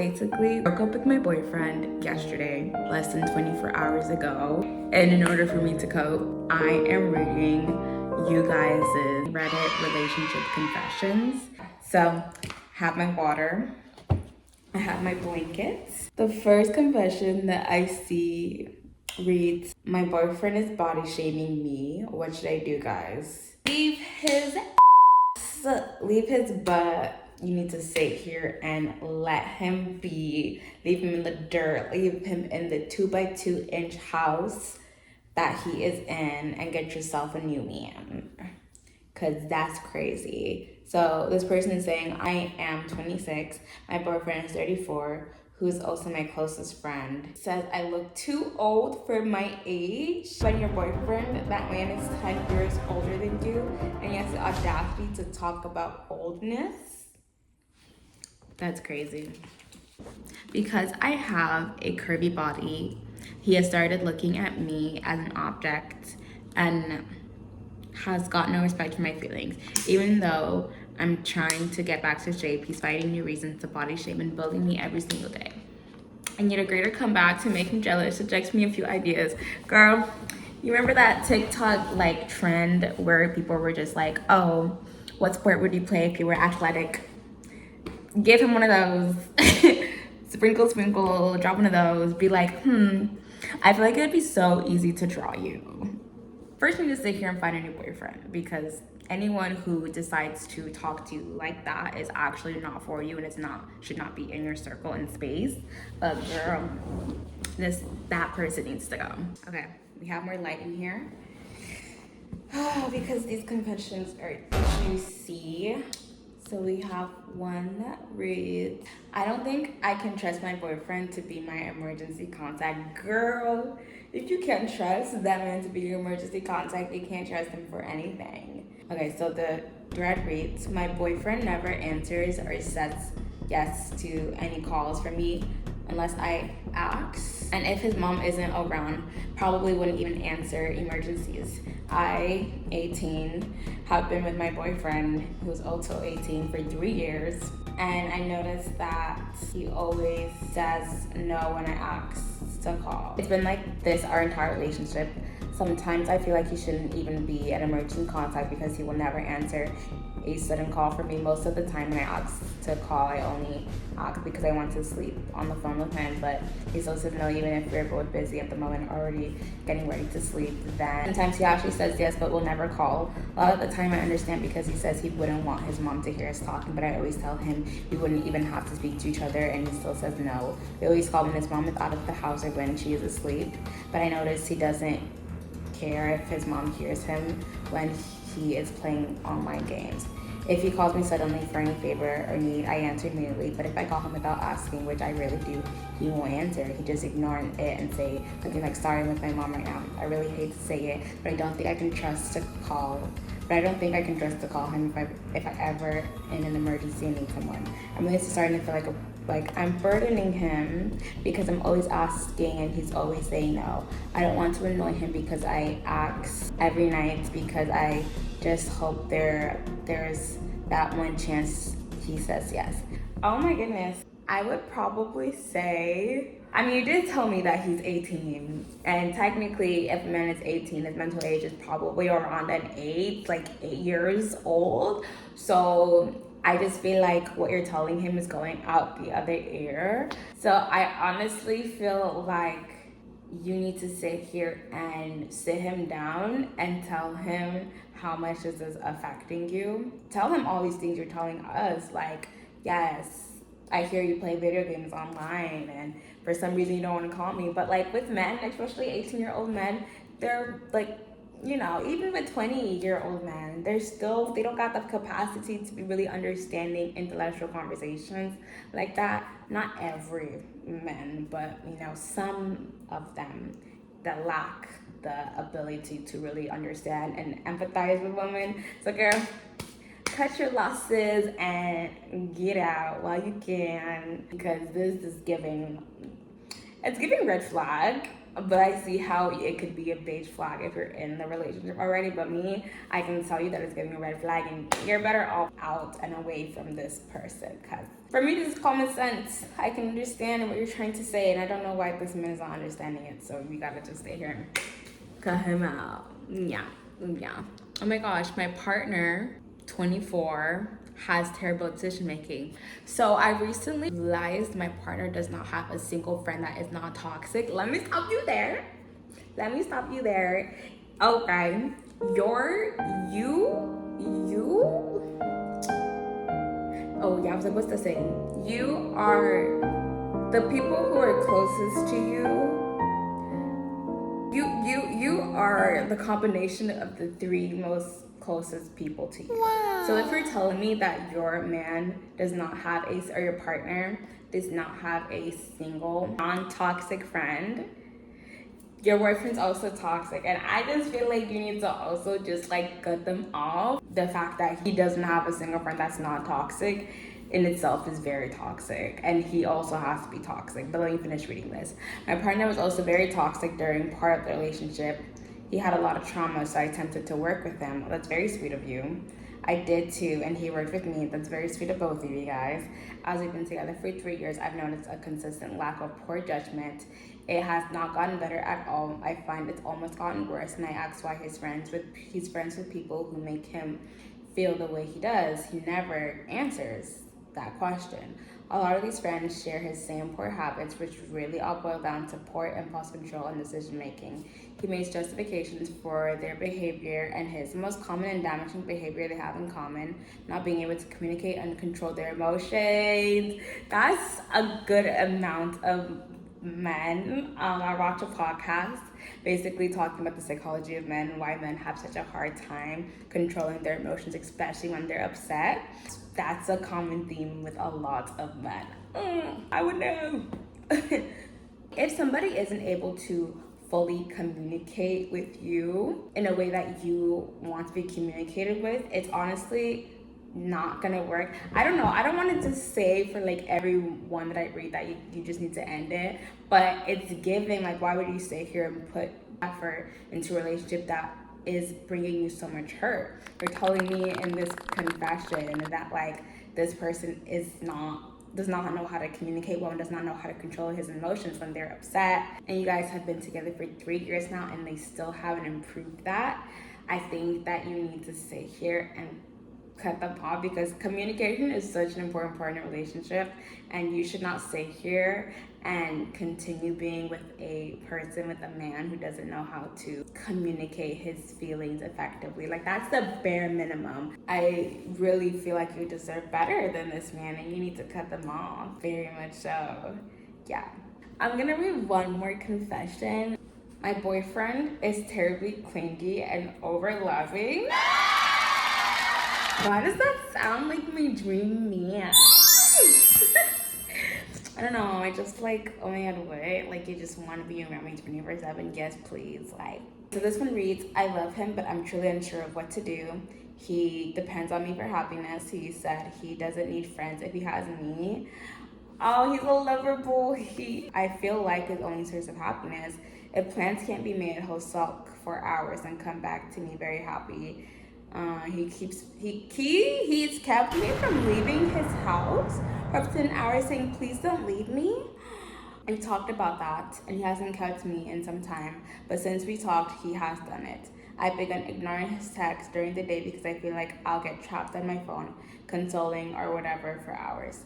basically broke up with my boyfriend yesterday, less than 24 hours ago. And in order for me to cope, I am reading you guys' Reddit relationship confessions. So, have my water. I have my blankets. The first confession that I see reads, "My boyfriend is body shaming me. What should I do, guys?" Leave his butt. You need to sit here and let him be. Leave him in the dirt. Leave him in the 2x2 inch house that he is in and get yourself a new man. Cause that's crazy. So this person is saying, I am 26. My boyfriend is 34, who's also my closest friend. Says I look too old for my age. When your boyfriend, that man is 10 years older than you, and he has the audacity to talk about oldness. That's crazy. Because I have a curvy body, he has started looking at me as an object and has got no respect for my feelings. Even though I'm trying to get back to shape, he's finding new reasons to body shame and bully me every single day. I need a greater comeback to make him jealous. Suggest me a few ideas. Girl, you remember that TikTok like trend where people were just like, oh, what sport would you play if you were athletic? Give him one of those. Sprinkle, sprinkle, drop one of those. Be like, I feel like it'd be so easy to draw you. First, you need to sit here and find a new boyfriend, because anyone who decides to talk to you like that is actually not for you, and should not be in your circle and space. But girl, that person needs to go. Okay, we have more light in here. Because these confessions are juicy. So we have one that reads, I don't think I can trust my boyfriend to be my emergency contact. Girl, if you can't trust that man to be your emergency contact, you can't trust him for anything. Okay, so the thread reads, my boyfriend never answers or says yes to any calls from me unless I ask. And if his mom isn't around, probably wouldn't even answer emergencies. I, 18, have been with my boyfriend, who's also 18, for 3 years. And I noticed that he always says no when I ask to call. It's been like this our entire relationship. Sometimes I feel like he shouldn't even be an emergency contact because he will never answer a sudden call for me. Most of the time when I ask to call, I only ask because I want to sleep on the phone with him, but he still says no, even if we're both busy at the moment, already getting ready to sleep. Then sometimes he actually says yes, but will never call. A lot of the time I understand because he says he wouldn't want his mom to hear us talking, but I always tell him we wouldn't even have to speak to each other, and he still says no. We always call when his mom is out of the house or when she is asleep, but I notice he doesn't care if his mom hears him when he is playing online games. If he calls me suddenly for any favor or need, I answer immediately, but if I call him without asking, which I rarely do, he won't answer. He just ignores it and say something like, sorry, I'm with my mom right now. I really hate to say it, but I don't think I can trust to call. But I don't think I can trust to call him if I ever in an emergency and need someone. I'm really starting to feel like I'm burdening him because I'm always asking and he's always saying no. I don't want to annoy him because I ask every night, because I just hope there's that one chance he says yes. Oh my goodness. I would probably say, I mean, you did tell me that he's 18, and technically if a man is 18, his mental age is probably around an 8, like 8 years old. So I just feel like what you're telling him is going out the other ear. So I honestly feel like you need to sit here and sit him down and tell him how much this is affecting you. Tell him all these things you're telling us, like, yes, I hear you play video games online and for some reason you don't want to call me. But like with men, especially 18-year-old men, they're like, you know, even with 20-year-old men, they don't got the capacity to be really understanding intellectual conversations like that. Not every man, but you know, some of them that lack the ability to really understand and empathize with women. So girl, cut your losses and get out while you can, because this is giving red flag. but I see how it could be a beige flag if you're in the relationship already. But me, I can tell you that it's giving a red flag, and you're better off out and away from this person. Because for me, this is common sense. I can understand what you're trying to say, and I don't know why this man is not understanding it. So we gotta just stay here and cut him out. Yeah, yeah. Oh my gosh, my partner, 24, has terrible decision making. So I recently realized my partner does not have a single friend that is not toxic. Let me stop you there. Let me stop you there. Okay, you. Oh yeah, I was supposed to say you are the people who are closest to you. You are the combination of the three most closest people to you. Wow. So if you're telling me that your man does not have or your partner does not have a single non-toxic friend, your boyfriend's also toxic, and I just feel like you need to also just like cut them off. The fact that he doesn't have a single friend that's not toxic in itself is very toxic, and he also has to be toxic. But let me finish reading this. My partner was also very toxic during part of the relationship. He had a lot of trauma, so I attempted to work with him. That's very sweet of you. I did too, and he worked with me. That's very sweet of both of you guys. As we've been together for 3 years, I've noticed a consistent lack of poor judgment. It has not gotten better at all. I find it's almost gotten worse, and I ask why he's friends with people who make him feel the way he does. He never answers that question. A lot of these friends share his same poor habits, which really all boil down to poor impulse control and decision making. He makes justifications for their behavior, and his most common and damaging behavior they have in common, not being able to communicate and control their emotions. That's a good amount of men. I watched a podcast basically talking about the psychology of men and why men have such a hard time controlling their emotions, especially when they're upset. That's a common theme with a lot of men. I would know. If somebody isn't able to fully communicate with you in a way that you want to be communicated with, it's honestly not gonna work. I don't know. I don't want to just say for like everyone that I read that you just need to end it, but it's giving like, why would you stay here and put effort into a relationship that is bringing you so much hurt? You're telling me in this confession that like this person does not know how to communicate well and does not know how to control his emotions when they're upset, and you guys have been together for 3 years now and they still haven't improved that. I think that you need to sit here and cut them off, because communication is such an important part in a relationship, and you should not stay here and continue being with a person, with a man who doesn't know how to communicate his feelings effectively. Like, that's the bare minimum. I really feel like you deserve better than this man, and you need to cut them off, very much so. Yeah. I'm gonna read one more confession. My boyfriend is terribly clingy and over loving. Why does that sound like my dream man? I don't know, I just like, oh my god, what? Like, you just want to be around me 24/7? Yes, please. Like, so this one reads, I love him, but I'm truly unsure of what to do. He depends on me for happiness. He said he doesn't need friends if he has me. Oh, he's a lover boy. I feel like his only source of happiness. If plans can't be made, he'll sulk for hours and come back to me very happy. He's kept me from leaving his house for up to an hour, saying, please don't leave me. We talked about that, and he hasn't kept me in some time, but since we talked, he has done it. I've begun ignoring his texts during the day because I feel like I'll get trapped on my phone, consoling or whatever for hours.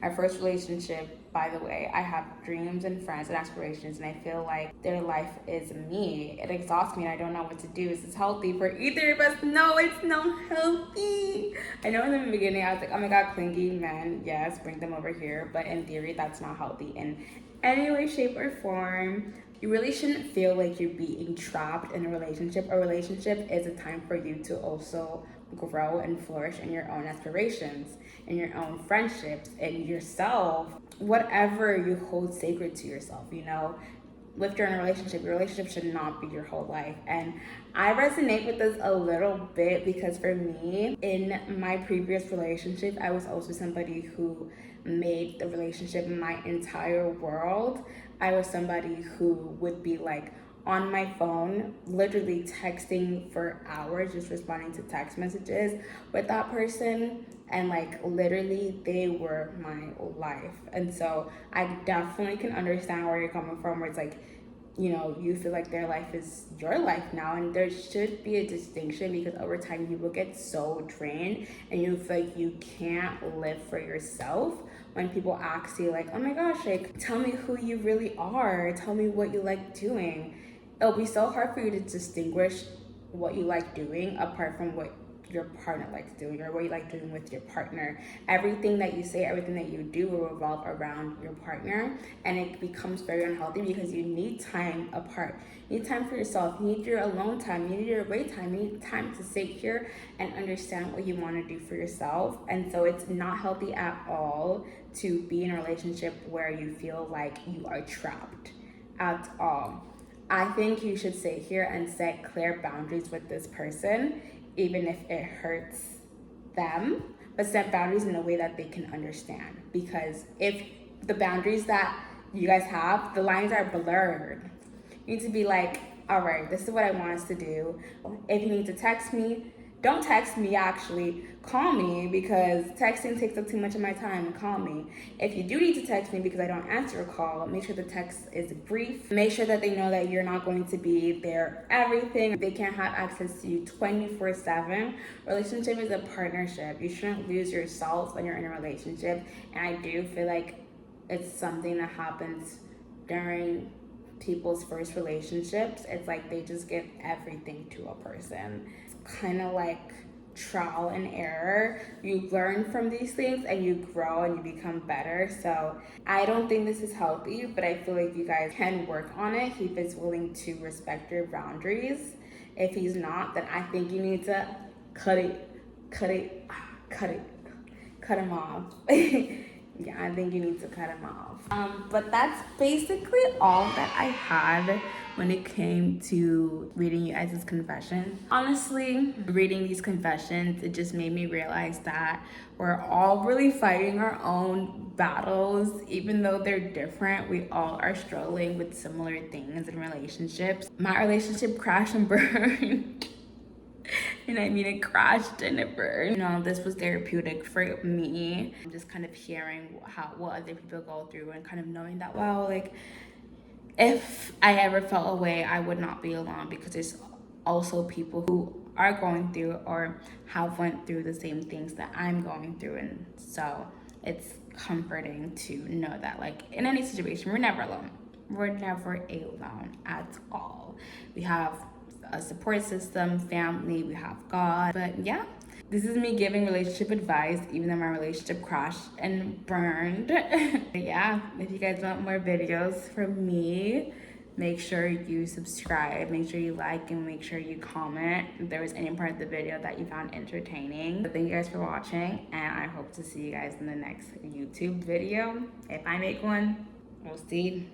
My first relationship, by the way, I have dreams and friends and aspirations, and I feel like their life is me. It exhausts me and I don't know what to do. Is this healthy for either of us? No, it's not healthy. I know in the beginning I was like, oh my god, clingy men, yes, bring them over here. But in theory, that's not healthy in any way, shape, or form. You really shouldn't feel like you're being trapped in a relationship. A relationship is a time for you to also grow and flourish in your own aspirations, in your own friendships, in yourself, whatever you hold sacred to yourself, you know. if you're in a relationship, your relationship should not be your whole life. And I resonate with this a little bit because for me, in my previous relationship, I was also somebody who made the relationship my entire world. I was somebody who would be like on my phone, literally texting for hours, just responding to text messages with that person. And like literally, they were my life. And so I definitely can understand where you're coming from, where it's like, you know, you feel like their life is your life now, and there should be a distinction because over time you will get so drained and you feel like you can't live for yourself when people ask you like, oh my gosh, like tell me who you really are, tell me what you like doing. It'll be so hard for you to distinguish what you like doing apart from what your partner likes doing or what you like doing with your partner. Everything that you say, everything that you do will revolve around your partner, and it becomes very unhealthy because you need time apart. You need time for yourself. You need your alone time. You need your away time. You need time to sit here and understand what you want to do for yourself. And so it's not healthy at all to be in a relationship where you feel like you are trapped at all. I think you should sit here and set clear boundaries with this person, even if it hurts them, but set boundaries in a way that they can understand. Because if the boundaries that you guys have, the lines are blurred, you need to be like, all right, this is what I want us to do. If you need to text me, don't text me, actually call me, because texting takes up too much of my time, and call me. If you do need to text me because I don't answer a call, make sure the text is brief. Make sure that they know that you're not going to be their everything. They can't have access to you 24/7. Relationship is a partnership. You shouldn't lose yourself when you're in a relationship. And I do feel like it's something that happens during people's first relationships. It's like they just give everything to a person. It's kind of like trial and error. You learn from these things and you grow and you become better. So I don't think this is healthy, but I feel like you guys can work on it if he's willing to respect your boundaries. If he's not, then I think you need to cut him off. Yeah, I think you need to cut him off. But that's basically all that I had when it came to reading you guys' confession. Honestly, reading these confessions, it just made me realize that we're all really fighting our own battles. Even though they're different, we all are struggling with similar things in relationships. My relationship crashed and burned. And I mean, it crashed and it burned. You know, this was therapeutic for me. I'm just kind of hearing what other people go through and kind of knowing that, wow, like if I ever felt away, I would not be alone, because there's also people who are going through or have went through the same things that I'm going through. And so it's comforting to know that, like, in any situation, we're never alone. We're never alone at all. We have a support system, family, we have God. But yeah, this is me giving relationship advice, even though my relationship crashed and burned. But yeah, if you guys want more videos from me, make sure you subscribe, make sure you like, and make sure you comment if there was any part of the video that you found entertaining. So thank you guys for watching, and I hope to see you guys in the next YouTube video. If I make one, we'll see.